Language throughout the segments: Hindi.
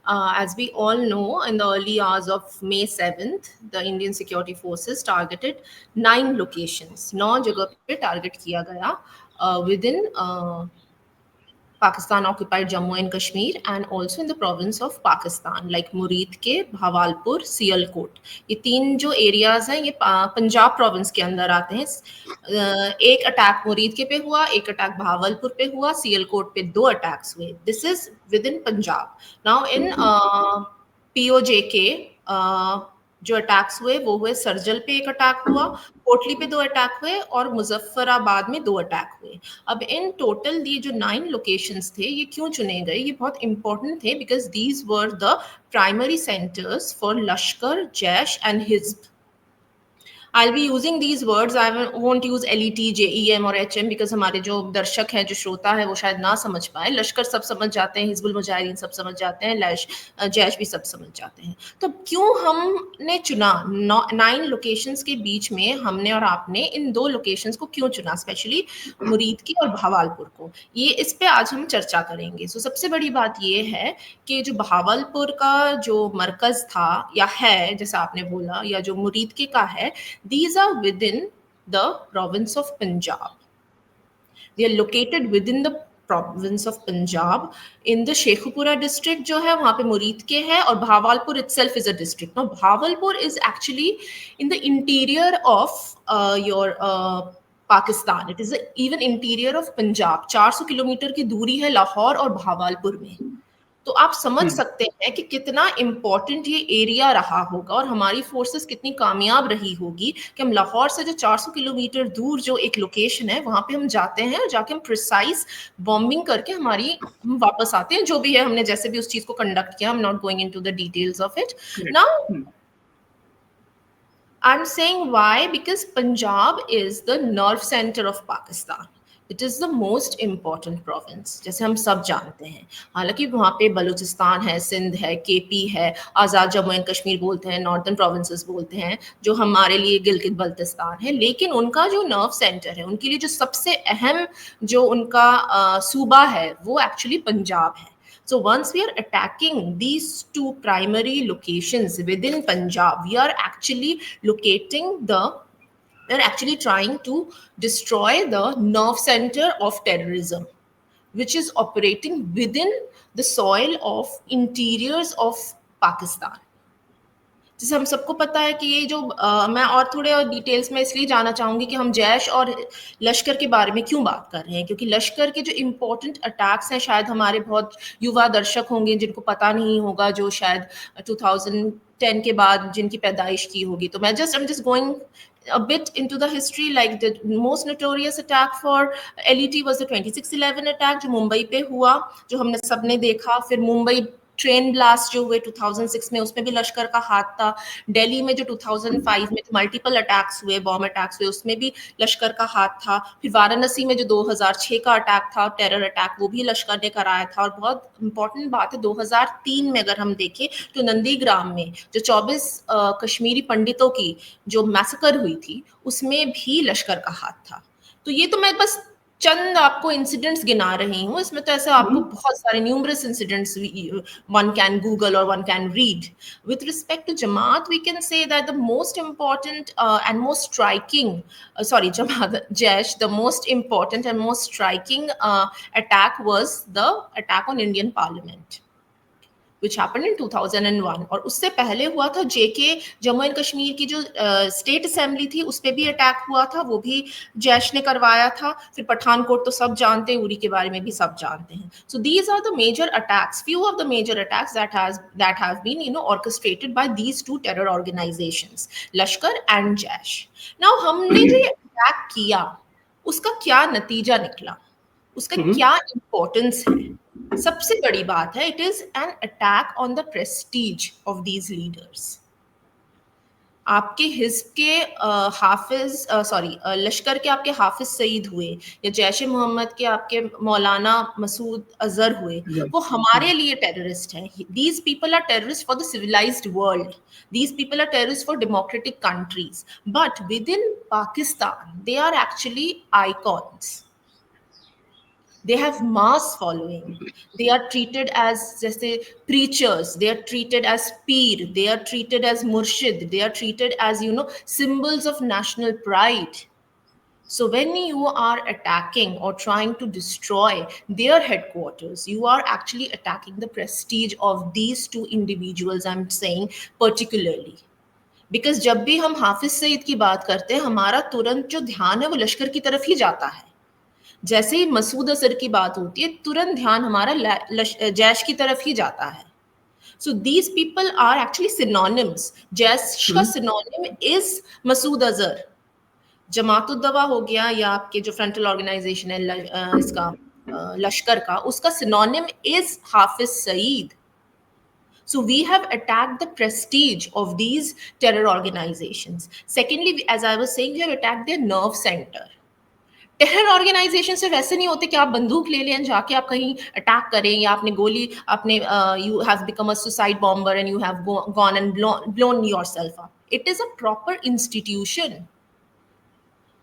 As we all know, in the early hours of May 7th, the Indian security forces targeted 9 locations. 9 जगह पे टारगेट किया गया within Pakistan occupied Jammu and Kashmir and also in the province of Pakistan like मुरीद के, भावालपुर, सियालकोट. ये 3 जो एरियाज हैं ये पंजाब प्रोविंस के अंदर आते हैं. एक अटैक मुरीद के पे हुआ, एक अटैक भावलपुर पे हुआ, सियालकोट पे 2 अटैक्स हुए. This is with in Punjab. Now in POJK जो अटैक्स हुए वो हुए सरजल पे एक अटैक हुआ, कोटली पे 2 अटैक हुए और मुजफ्फराबाद में 2 अटैक हुए. अब इन टोटल ये जो 9 लोकेशंस थे ये क्यों चुने गए, ये बहुत इंपॉर्टेंट थे because these were the primary centres for Lashkar, Jaish and Hizb. I'll be using these words. I won't use LET, JEM और HM because हमारे जो दर्शक हैं, जो श्रोता है, वो शायद ना समझ पाए. लश्कर सब समझ जाते हैं, हिजबुल मुजाहिदीन सब समझ जाते हैं, जैश भी सब समझ जाते हैं. तो क्यों हमने चुना 9 लोकेशंस के बीच में, हमने और आपने इन 2 लोकेशंस को क्यों चुना, स्पेशली मुरीद की और भावलपुर को, ये इस पे आज हम चर्चा करेंगे. सो सबसे बड़ी बात ये है कि जो भावलपुर का जो मरकज था या है, जैसा आपने बोला, या जो मुरीद के का है, these are within the province of Punjab. They are located within the province of Punjab in the Sheikhupura district जो है वहाँ पे मुरीद के है, और Bahawalpur itself is a district. Now Bhavalpur is actually in the interior of your Pakistan. It is the even interior of Punjab. 400 kilometre की दूरी है लाहौर और भावलपुर में. तो आप समझ सकते हैं कि कितना इम्पोर्टेंट ये एरिया रहा होगा और हमारी फोर्सेस कितनी कामयाब रही होगी कि हम लाहौर से जो 400 किलोमीटर दूर जो एक लोकेशन है वहां पे हम जाते हैं और जाके हम प्रिसाइज बॉम्बिंग करके हम वापस आते हैं. जो भी है, हमने जैसे भी उस चीज को कंडक्ट किया. I am not going into the details of it now. I'm saying why because Punjab is the nerve center of Pakistan. It is the most important province, जैसे हम सब जानते हैं. हालांकि वहाँ पे बलूचिस्तान है, सिंध है, KP है, आज़ाद जम्मू एंड कश्मीर बोलते हैं, नॉर्दर्न प्रोविंसेस बोलते हैं, जो हमारे लिए गिलगित बल्तिस्तान है. लेकिन उनका जो नर्व सेंटर है, उनके लिए जो सबसे अहम जो उनका सूबा है, वो एक्चुअली पंजाब है. So once we are attacking these 2 primary locations within Punjab, we are actually trying to destroy the nerve center of terrorism, which is operating within the soil of interiors of Pakistan. जैसे हम सबको पता है कि ये जो मैं और थोड़े और डिटेल्स में इसलिए जाना चाहूंगी कि हम जैश और लश्कर के बारे में क्यों बात कर रहे हैं, क्योंकि लश्कर के जो इम्पोर्टेंट अटैक्स हैं, शायद हमारे बहुत युवा दर्शक होंगे जिनको पता नहीं होगा, जो शायद 2010 के बाद जिनकी पैदाइश की होगी. तो I'm just going a bit into the history. Like the most notorious attack for LET was the 26/11 attack जो मुंबई पे हुआ, जो हमने सबने देखा. फिर मुंबई ट्रेन ब्लास्ट जो हुए 2006 में, उसमें भी लश्कर का हाथ था. दिल्ली में जो 2005 में मल्टीपल अटैक्स हुए, बॉम्ब अटैक्स हुए, उसमें भी लश्कर का हाथ था. फिर वाराणसी में जो 2006 का अटैक था, टेरर अटैक, वो भी लश्कर ने कराया था. और बहुत इंपॉर्टेंट बात है, 2003 में अगर हम देखें तो नंदीग्राम में जो 24 कश्मीरी पंडितों की जो मैसेकर हुई थी, उसमें भी लश्कर का हाथ था. तो ये तो मैं बस चंद आपको इंसिडेंट्स गिना रही हूँ. इसमें तो ऐसे आपको बहुत सारे numerous incidents one can Google or one can read. With respect to Jamaat, we can say that the most important and most striking, Jamaat, Jaish, the most important and most striking attack was the attack on Indian Parliament, which happened in 2001. और उससे पहले हुआ था JK, जम्मू एंड कश्मीर की जो स्टेट असेंबली थी, उस पर भी अटैक हुआ था, वो भी जैश ने करवाया था. फिर पठानकोट तो सब जानते हैं, उरी के बारे में भी सब जानते हैं. So these are the major attacks, few of the major attacks that have been orchestrated by these 2 terror organizations, Lashkar and Jaish. Now हमने जो ये अटैक किया, उसका क्या नतीजा निकला, उसका क्या इंपॉर्टेंस है. सबसे बड़ी बात है, it is an attack on the Prestige of these leaders. आपके हिज्ब के लश्कर के आपके हाफिज सईद हुए, या जैश मोहम्मद के आपके मौलाना मसूद अजहर हुए, वो हमारे लिए टेररिस्ट हैं. These people are terrorist for the civilized world. These people are terrorist for democratic countries. But within Pakistan they are actually icons. they have mass following, they are treated as जैसे preachers, they are treated as peer, they are treated as murshid, they are treated as symbols of national pride. So when you are attacking or trying to destroy their headquarters, you are actually attacking the prestige of these two individuals, I'm saying particularly. Because जब भी हम हाफिज सईद की बात करते हैं, हमारा तुरंत जो ध्यान है वो लश्कर की तरफ ही जाता है. जैसे ही मसूद अजहर की बात होती है, तुरंत ध्यान हमारा जैश की तरफ ही जाता है. So these people are actually synonyms. Jaish का सिनोनिम इज मसूद अजहर. जमातुद्दवा हो गया या आपके जो फ्रंटल ऑर्गेनाइजेशन है इसका लश्कर का, उसका synonym is Hafiz Saeed. So we have attacked the prestige of these terror organizations. Secondly, as I was saying, we have attacked their nerve center. Terror organisation सिर्फ ऐसे नहीं होते कि आप बंदूक ले लें, जाके आप कहीं अटैक करें, या आपने गोली, आपने you have become a suicide bomber and you have gone and blown yourself up. It is a proper institution.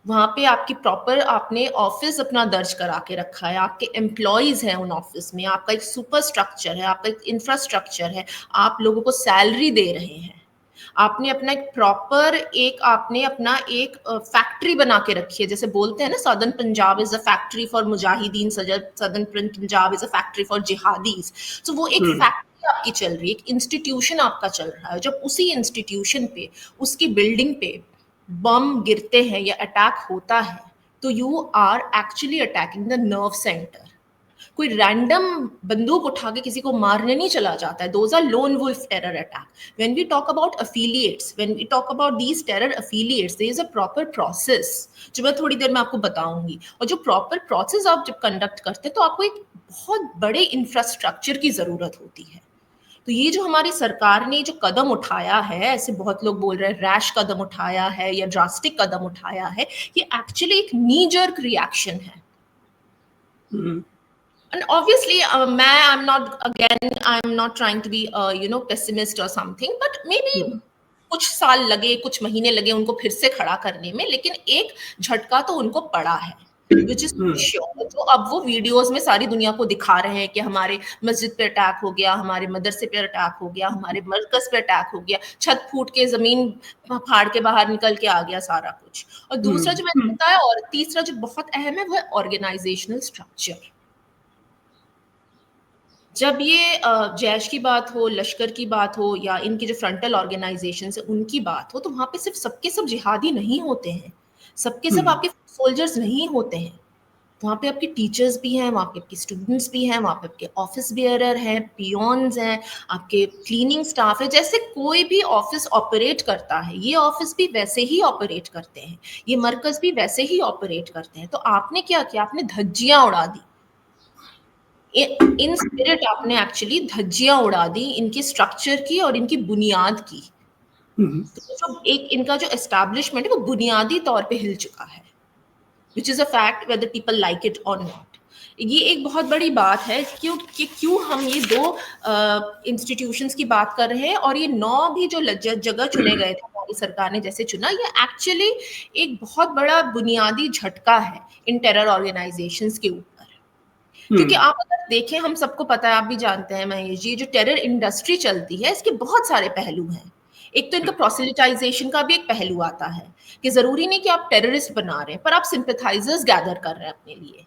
वहाँ पे आपकी प्रॉपर आपने ऑफिस अपना दर्ज करा के रखा है, आपके एम्प्लॉयज हैं उन ऑफिस में, आपका एक सुपर स्ट्रक्चर है, आपका एक इंफ्रास्ट्रक्चर है, आप लोगों को सैलरी दे रहे हैं, आपने अपना एक प्रॉपर आपने अपना एक फैक्ट्री बना के रखी है. जैसे बोलते हैं ना, southern Punjab is a factory for mujahideen, southern Punjab is a factory for jihadis. तो वो एक फैक्ट्री आपकी चल रही है, एक इंस्टीट्यूशन आपका चल रहा है. जब उसी इंस्टीट्यूशन पे, उसकी बिल्डिंग पे बम गिरते हैं या अटैक होता है, तो you are actually attacking the nerve centre. कोई रैंडम बंदूक उठा के किसी को मारने नहीं चला जाता है. Those are lone wolf terror attack. When we talk about affiliates, when we talk about these terror affiliates, there is a proper process जो मैं थोड़ी देर में आपको बताऊंगी. और जो प्रॉपर प्रोसेस आप जब कंडक्ट करते हैं, तो आपको एक बहुत बड़े इंफ्रास्ट्रक्चर की जरूरत होती है. तो ये जो हमारी सरकार ने जो कदम उठाया है, ऐसे बहुत लोग बोल रहे हैं रैश कदम उठाया है या ड्रास्टिक कदम उठाया है, ये एक्चुअली एक नी जर्क रिएक्शन है. And obviously, I'm not trying to be, pessimist or something, but maybe कुछ साल लगे, कुछ महीने लगे उनको फिर से खड़ा करने में, लेकिन एक झटका तो उनको पड़ा है, which is sure. तो अब वो वीडियोस में सारी दुनिया को दिखा रहे हैं कि हमारे मस्जिद पे अटैक हो गया, हमारे मदरसे पे अटैक हो गया, हमारे मरकज पे अटैक हो गया, छत फूट के जमीन फाड़ के बाहर निकल के आ गया सारा कुछ. और दूसरा जो मैंने बताया, और तीसरा जो बहुत अहम है, वो है ऑर्गेनाइजेशनल स्ट्रक्चर. जब ये जैश की बात हो, लश्कर की बात हो, या इनकी जो फ्रंटल ऑर्गेनाइजेशन है उनकी बात हो, तो वहाँ पे सिर्फ सबके सब जिहादी नहीं होते हैं, सबके सब आपके सोल्जर्स नहीं होते हैं. वहाँ पे आपके टीचर्स भी हैं, वहाँ पे आपके स्टूडेंट्स भी हैं, वहाँ पे आपके ऑफिस बियरर हैं, पियोन्स हैं, आपके क्लीनिंग स्टाफ है. जैसे कोई भी ऑफिस ऑपरेट करता है, ये ऑफिस भी वैसे ही ऑपरेट करते हैं, ये मरकज भी वैसे ही ऑपरेट करते हैं. तो आपने क्या किया? आपने धज्जियां उड़ा दी. इन स्पिरिट आपने एक्चुअली धज्जियां उड़ा दी इनके स्ट्रक्चर की और इनकी बुनियाद की. तो जो एक इनका जो एस्टैब्लिशमेंट है, वो बुनियादी तौर पे हिल चुका है, which is a fact whether people like it और नॉट. ये एक बहुत बड़ी बात है क्यों हम ये दो इंस्टीट्यूशंस की बात कर रहे हैं, और ये 9 भी जो जगह चुने गए थे हमारी सरकार ने जैसे चुना, ये एक्चुअली एक बहुत बड़ा बुनियादी झटका है इन टेरर ऑर्गेनाइजेशंस के ऊपर. क्योंकि आप अगर देखें, हम सबको पता है, आप भी जानते हैं महेश जी, जो टेरर इंडस्ट्री चलती है, इसके बहुत सारे पहलू हैं. एक तो इनका प्रोसेलिटाइजेशन का भी एक पहलू आता है कि जरूरी नहीं कि आप टेररिस्ट बना रहे हैं, पर आप सिंपैथाइजर्स गैदर कर रहे हैं अपने लिए.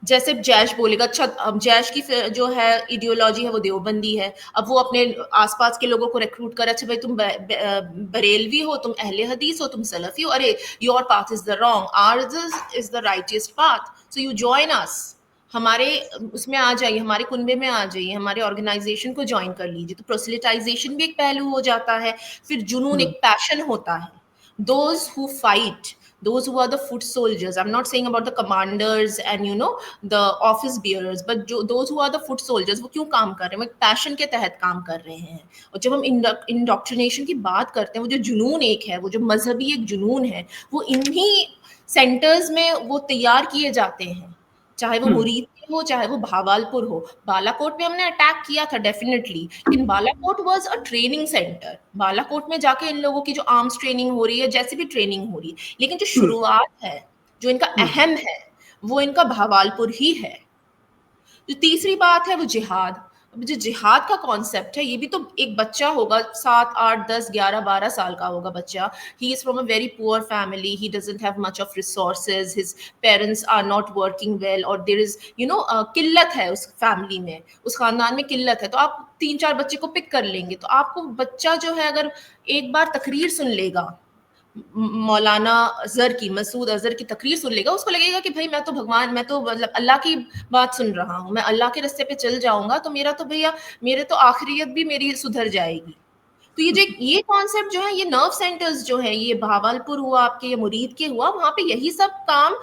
जैसे जैश बोलेगा, अच्छा अब जैश की जो है आइडियोलॉजी है वो देवबंदी है, अब वो अपने आसपास के लोगों को रिक्रूट कर, अच्छा भाई तुम बरेलवी हो, तुम अहले हदीस हो, तुम सलफी हो, अरे your path is the wrong, hours is the rightest path, so you join us, हमारे उसमें आ जाइए, हमारे कुनबे में आ जाइए, हमारे ऑर्गेनाइजेशन को ज्वाइन कर लीजिए. तो प्रोसेलिटाइजेशन भी एक पहलू हो जाता है. फिर जुनून, एक पैशन होता है. Those who fight, those who are the foot soldiers, I'm not saying about the commanders and the office bearers, but those who are the foot soldiers, वो क्यों काम कर रहे हैं? वो एक पैशन के तहत काम कर रहे हैं. और जब हम इंडोक्ट्रिनेशन की बात करते हैं, वो जो जुनून एक है, वो जो मजहबी एक जुनून है, वो इन्हीं सेंटर्स में वो तैयार किए जाते हैं, चाहे वो मुरीद हो, चाहे वो भावालपुर हो. बालाकोट में हमने अटैक किया था डेफिनेटली, लेकिन Balakot was a training centre. Balakot में जाके इन लोगों की जो आर्म्स ट्रेनिंग हो रही है, जैसे भी ट्रेनिंग हो रही है, लेकिन जो शुरुआत है, जो इनका अहम है, वो इनका भावालपुर ही है. जो तीसरी बात है वो जिहाद। अब जो जिहाद का कॉन्सेप्ट है, ये भी तो एक बच्चा होगा 7, 8, 10, 11, 12 साल का होगा बच्चा, he is from a very poor family, he doesn't have much of resources, his parents are not working well, और देयर इज किल्लत है उस फैमिली में, उस खानदान में किल्लत है, तो आप 3, 4 बच्चे को पिक कर लेंगे, तो आपको बच्चा जो है अगर एक बार तकरीर सुन लेगा, मौलाना अजहर की, मसूद अजहर की तकरीर सुन लेगा, उसको लगेगा कि भाई मैं तो भगवान, मैं तो मतलब अल्लाह की बात सुन रहा हूँ, मैं अल्लाह के रास्ते पे चल जाऊंगा तो मेरा तो भैया, मेरे तो आखिरियत भी मेरी सुधर जाएगी। तो ये कॉन्सेप्ट जो है, ये नर्व सेंटर्स जो है, ये भावलपुर हुआ आपके, ये मुरीद के हुआ, वहां पे यही सब काम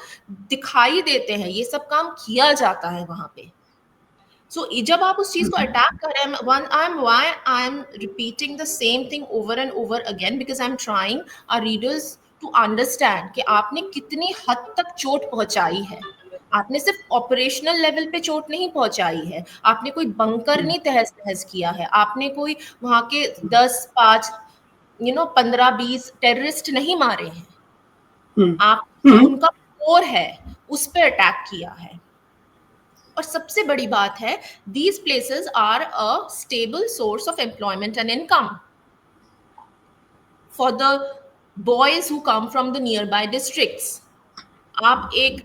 दिखाई देते हैं, ये सब काम किया जाता है वहां पे। So जब आप उस चीज को अटैक कर रहे हैं, one I'm why I'm repeating the same thing over and over again, because I'm trying our readers to understand कि आपने कितनी हद तक चोट पहुंचाई है। आपने सिर्फ ऑपरेशनल लेवल पे चोट नहीं पहुंचाई है, आपने कोई बंकर नहीं तहस नहस किया है, आपने कोई वहां के 10, 5 15, 20 टेररिस्ट नहीं मारे हैं, आप जो उनका कोर है उस पर अटैक किया है। और सबसे बड़ी बात है, these places are a stable source of employment and income for the boys who come from the nearby districts. आप एक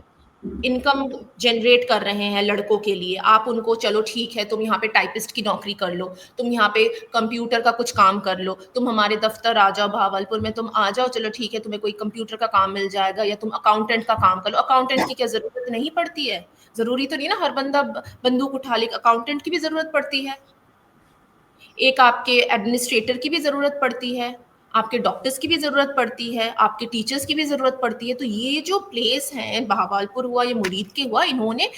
इनकम जनरेट कर रहे हैं लड़कों के लिए, आप उनको चलो ठीक है, तुम यहाँ पे टाइपिस्ट की नौकरी कर लो, तुम यहाँ पे कंप्यूटर का कुछ काम कर लो, तुम हमारे दफ्तर आ जाओ, भावलपुर में तुम आ जाओ, चलो ठीक है, तुम्हें कोई कंप्यूटर का काम मिल जाएगा, या तुम अकाउंटेंट का काम कर लो। अकाउंटेंट की क्या जरूरत नहीं पड़ती है, जरूरी तो नहीं ना हर बंदा बंदूक उठा ले, अकाउंटेंट की भी जरूरत पड़ती है, एक आपके एडमिनिस्ट्रेटर की भी जरूरत पड़ती है, आपके डॉक्टर्स की भी जरूरत पड़ती है, आपके टीचर्स की भी जरूरत पड़ती है। तो ये जो प्लेस है, भावलपुर हुआ, ये मुरीद के हुआ, इन्होंने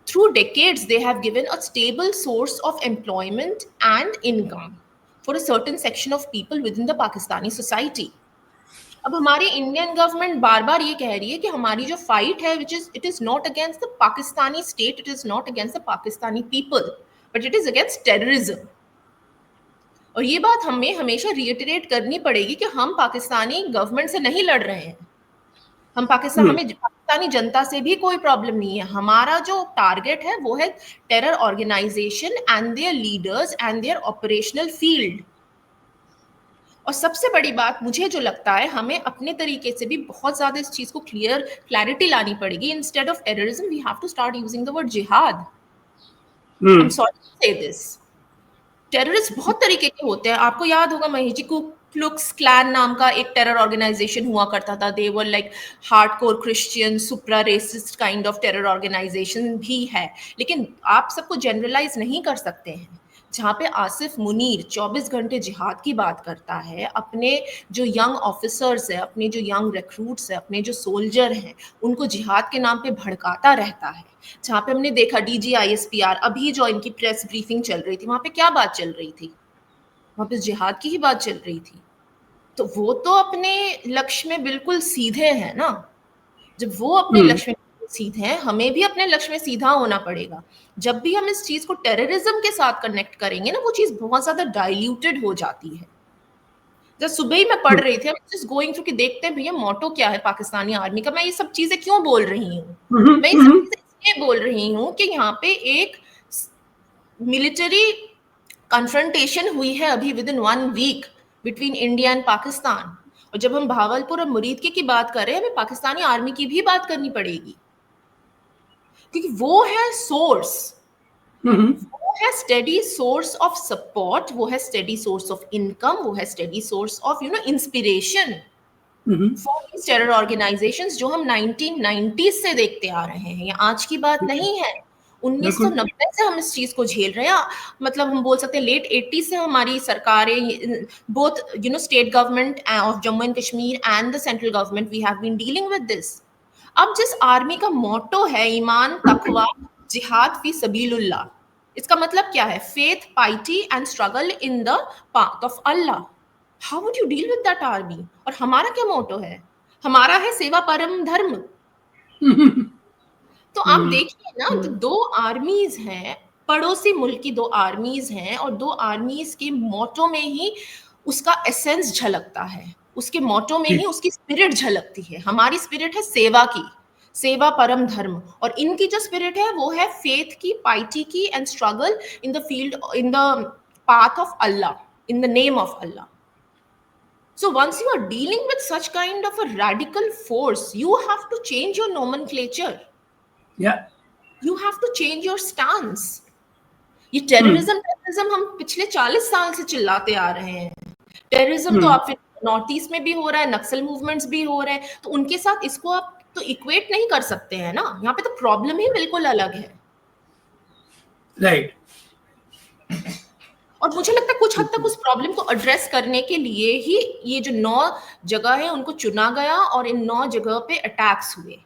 through decades they have given a stable source of employment and income for a certain section of people within the Pakistani society. अब हमारी इंडियन गवर्नमेंट बार बार ये कह रही है कि हमारी जो फाइट है, which is it is not against the Pakistani state, it is not against the Pakistani people, but it is against terrorism. और ये बात हमें हमेशा रिइटरेट करनी पड़ेगी कि हम पाकिस्तानी गवर्नमेंट से नहीं लड़ रहे हैं, हमें पाकिस्तानी जनता से भी कोई प्रॉब्लम नहीं है। हमारा जो टारगेट है वो है terror organisation and their leaders and their operational field. और सबसे बड़ी बात मुझे जो लगता है, हमें अपने तरीके से भी बहुत ज्यादा इस चीज को क्लैरिटी लानी पड़ेगी। Instead of terrorism we have to start using the word jihad. I am sorry to say this. Terrorist बहुत तरीके के होते हैं, आपको याद होगा महेश जी, को क्लुक्स क्लैन नाम का एक टेरर ऑर्गेनाइजेशन हुआ करता था, they were like hardcore Christian supremacist kind of terror organisation भी है, लेकिन आप सबको जनरलाइज नहीं कर सकते हैं। जहाँ पे आसिफ मुनीर 24 घंटे जिहाद की बात करता है, अपने जो यंग ऑफिसर्स है, अपने जो यंग रिक्रूट्स है, अपने जो सोल्जर हैं, उनको जिहाद के नाम पे भड़काता रहता है। जहाँ पे हमने देखा DGISPR, अभी जो इनकी प्रेस ब्रीफिंग चल रही थी, वहां पे क्या बात चल रही थी, वहां पे जिहाद की ही बात चल रही थी। तो वो तो अपने लक्ष्य में बिल्कुल सीधे हैं ना। जब वो अपने लक्ष्य में सीधे हैं, हमें भी अपने लक्ष्य में सीधा होना पड़ेगा। जब भी हम इस चीज को टेररिज्म के साथ कनेक्ट करेंगे ना, वो चीज बहुत ज्यादा डाइल्यूटेड हो जाती है। जब सुबह ही मैं पढ़ रही थी, जस्ट गोइंग थ्रू कि देखते हैं भैया मोटो क्या है पाकिस्तानी आर्मी का। मैं ये सब चीजें क्यों बोल रही हूँ, मैं ये सब चीजें इसलिए बोल रही हूँ कि यहाँ पे एक मिलिट्री कन्फ्रंटेशन हुई है अभी within 1 week between India and Pakistan. और जब हम भावलपुर और मुरीद की बात कर रहे हैं, हमें पाकिस्तानी आर्मी की भी बात करनी पड़ेगी, क्योंकि वो है सोर्स, वो है स्टेडी सोर्स ऑफ सपोर्ट, वो है स्टेडी सोर्स ऑफ इनकम, वो है steady source of inspiration for terror organisations जो हम 1990s से देखते आ रहे हैं। ये आज की बात नहीं है, 1990 से हम इस चीज को झेल रहे हैं। मतलब हम बोल सकते हैं लेट 80s से हमारी सरकारें, both state government of Jammu and Kashmir and the central government, we have been dealing with this. अब जिस आर्मी का मोटो है ईमान तकवा जिहाद फी सबीलुल्लाह, इसका मतलब क्या है? Faith, पाइटी and struggle in the path of Allah. How would you deal with that army? और हमारा क्या मोटो है? हमारा है सेवा परम धर्म। तो आप देखिए ना, तो 2 आर्मीज हैं, पड़ोसी मुल्क की 2 आर्मीज हैं, और 2 आर्मीज के मोटो में ही उसका एसेंस झलकता है, उसके मोटो में ही उसकी स्पिरिट झलकती है। हमारी स्पिरिट है सेवा की, सेवा परम धर्म, और इनकी जो स्पिरिट है वो है फेथ की, पाइटी की, and struggle in the field, in the path of Allah, in the name of Allah. So once you are dealing with such kind of a radical force, you have to change your nomenclature. Yeah. You have to change your stance. ये टेररिज्म हम पिछले 40 साल से चिल्लाते आ रहे हैं. टेररिज्म तो आप नॉर्थ ईस्ट में भी हो रहा है, नक्सल मूवमेंट्स भी हो रहे हैं, तो उनके साथ इसको आप तो इक्वेट नहीं कर सकते हैं ना. यहाँ पे तो प्रॉब्लम ही बिल्कुल अलग है. राइट. और मुझे लगता है कुछ हद तक उस प्रॉब्लम को एड्रेस करने के लिए ही ये जो 9 जगह है उनको चुना गया और इन 9 जगह पे अटैक्स हुए.